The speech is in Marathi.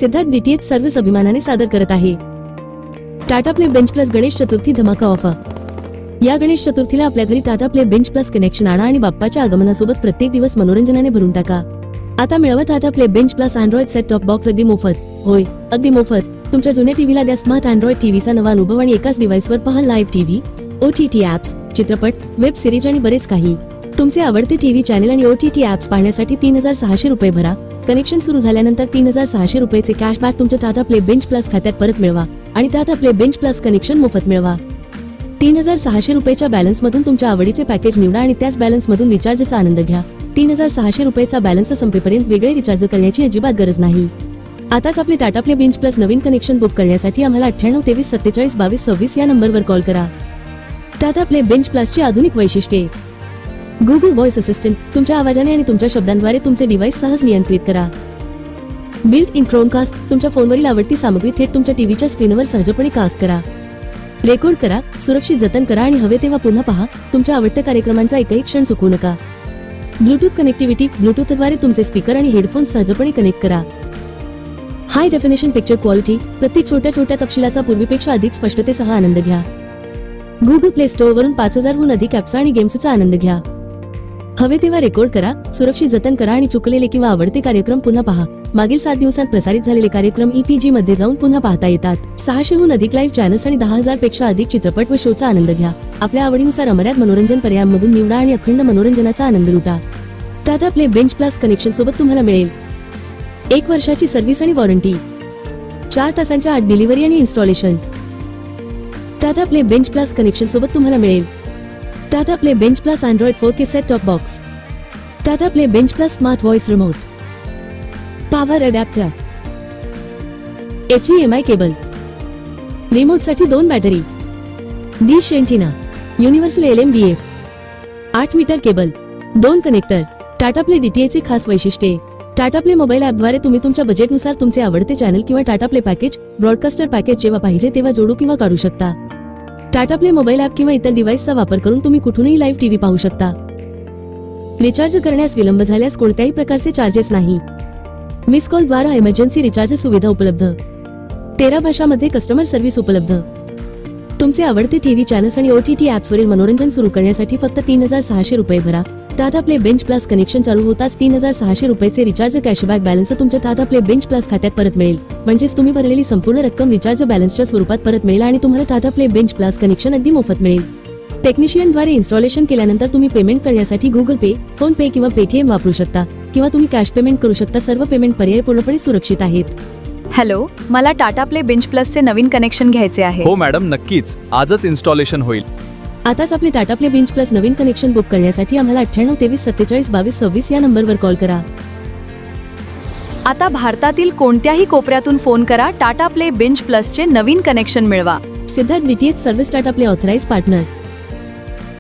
सिद्धार्थ डीटीएच सर्व्हिस अभिमानाने सादर करत आहे Tata play binge plus Ganesh Chaturthi धमाका ऑफर। या गणेश चतुर्थीला आपल्या घरी Tata play binge plus connection आणा आणि बाप्पाच्या आगमनासोबत प्रत्येक दिवस मनोरंजनाने भरून टाका। आता मिळवा Tata play binge plus Android set top box अगदी मोफत। होय, अगदी मोफत। तुमच्या जुन्या टीव्हीला द्या स्मार्ट अँड्रॉइड टीव्हीचा नवा अनुभव आणि एकाच डिव्हाइसवर पहा लाईव्ह टीव्ही, OTT ऍप्स, चित्रपट, वेब सिरीज आणि बरेच काही। तुमचे आवडते टीव्ही चॅनल आणि OTT ऍप्स पाहण्यासाठी 3600 रुपये भरा। कनेक्शन सुरू झाल्यानंतर 3600 रुपयाचे कॅशबॅक तुमच्या टाटा प्ले बेंच प्लस खात्यात परत मिळवा आणि Tata play binge plus connection मोफत मिळवा। 3600 रुपयाच्या बॅलन्स मधून तुमच्या आवडीचे पॅकेज निवडा आणि त्याच बॅलन्स मधून रिचार्जचा आनंद घ्या। 3600 रुपयाचा बॅलन्स संपेपर्यंत वेगळे रिचार्ज करण्याची अजिबात गरज नाही। आताच आपले टाटा प्ले बेंच प्लस नवीन कनेक्शन बुक करण्यासाठी आम्हाला 98 23 47 22 26 या नंबरवर कॉल करा। टाटा प्ले बेंच प्लसची आधुनिक वैशिष्ट्ये। गुगल व्हॉइस असिस्टंट तुमच्या आवाजाने आणि तुमच्या शब्दांद्वारे तुमचे डिव्हाइस सहज नियंत्रित करा। बिल्ट इन क्रोमकास्ट तुमच्या फोनवरील आवडती सामग्री थेट तुमच्या टीव्हीच्या स्क्रीनवर सहजपणे कास्ट करा। रेकॉर्ड करा, सुरक्षित जतन करा आणि हवे तेव्हा पुन्हा पहा। तुमच्या आवडत्या कार्यक्रमांचा एकही क्षण चुकवू नका। ब्लूटूथ कनेक्टिव्हिटी ब्लूटूथद्वारे तुमचे स्पीकर आणि हेडफोन सहजपणे कनेक्ट करा। हाय डेफिनेशन पिक्चर क्वालिटी प्रत्येक छोट्या तपशिलाचा पूर्वीपेक्षा अधिक स्पष्टतेसह आनंद घ्या। गुगल प्ले स्टोअर वरून 5000 हून अधिक ऍप्स आणि गेम्सचा आनंद घ्या। हवे तेव्हा रेकॉर्ड करा, सुरक्षित जतन करा आणि चुकलेले किंवा आवडते कार्यक्रम पुन्हा पहा। मागील 7 दिवसांत प्रसारित झालेले कार्यक्रम EPG मध्ये जाऊन पुन्हा पाहता येतात। 600 हून अधिक लाईव्ह चॅनल्स आणि 10,000 पेक्षा अधिक चित्रपट व शोचा आनंद घ्या। आपल्या आवडीनुसार अमर्याद मनोरंजन पर्यायांमधून निवडा आणि अखंड मनोरंजनाचा आनंद लुटा। Tata play binge plus connection सोबत तुम्हाला मिळेल 1 वर्षाची सर्व्हिस आणि वॉरंटी, 4 तासांच्या आत डिलिव्हरी आणि installation. Tata play binge plus connection सोबत तुम्हाला मिळेल Tata play binge plus android 4K set top box, Tata play binge plus smart voice remote, power adapter, HDMI cable, रिमोटसाठी 2 battery, dish antenna, universal LMDF, 8 metre cable, 2 connector. Tata play डीटीएचचे खास वैशिष्ट्ये। टाटा प्ले मोबाईल ऍपद्वारे तुम्ही तुमच्या बजेटनुसार तुमचे आवडते चॅनल किंवा Tata play package, broadcaster package जेव्हा पाहिजे तेव्हा जोडू किंवा काढू शकता। टाटा प्ले मोबाईल ऍप किंवा इतर डिव्हाइसचा वापर करून तुम्ही कुठूनही लाईव्ह टीव्ही पाहू शकता। रिचार्ज करण्यास विलंब झाल्यास कोणत्याही प्रकारचे चार्जेस नाही। मिस कॉल द्वारा इमर्जन्सी रिचार्ज सुविधा उपलब्ध। 13 भाषांमध्ये कस्टमर सर्व्हिस उपलब्ध। तुमचे आवडते टीव्ही चॅनल्स आणि OTT ऍप्सवरील मनोरंजन सुरू करण्यासाठी फक्त 3600 रुपये भरा। Tata play binge plus connection चालू होताच 3600 रुपयाचे रिचार्ज कॅशबॅक बॅलन्स तुमच्या टाटा प्ले बेंच प्लस खात्यात परत मिळेल। म्हणजेच तुम्ही भरलेली संपूर्ण रक्कम रिचार्ज बॅलन्सच्या स्वरूपात परत मिळेल आणि तुम्हाला Tata play binge plus connection अगदी मोफत मिळेल। टेक्निशियनद्वारे इन्स्टॉलेशन केल्यानंतर तुम्ही पेमेंट करण्यासाठी गुगल पे, फोन पे किंवा पेटीएम वापरू शकता किंवा तुम्ही कॅश पेमेंट करू शकता। सर्व पेमेंट पर्याय पूर्णपणे सुरक्षित आहेत। हॅलो, मला टाटा प्ले बेंच प्लसचे नवीन कनेक्शन घ्यायचे आहे। हो मॅडम, नक्कीच आजच इन्स्टॉलेशन होईल। आताच आपले टाटा प्ले बेंच प्लस नवीन कनेक्शन बुक करण्यासाठी आम्हाला 98 23 47 22 26 या नंबरवर कॉल करा। आता भारतातील कोणत्याही कोपऱ्यातून फोन करा, टाटा प्ले बेंच प्लसचे नवीन कनेक्शन मिळवा। Siddharth DTH service Tata play authorised partner.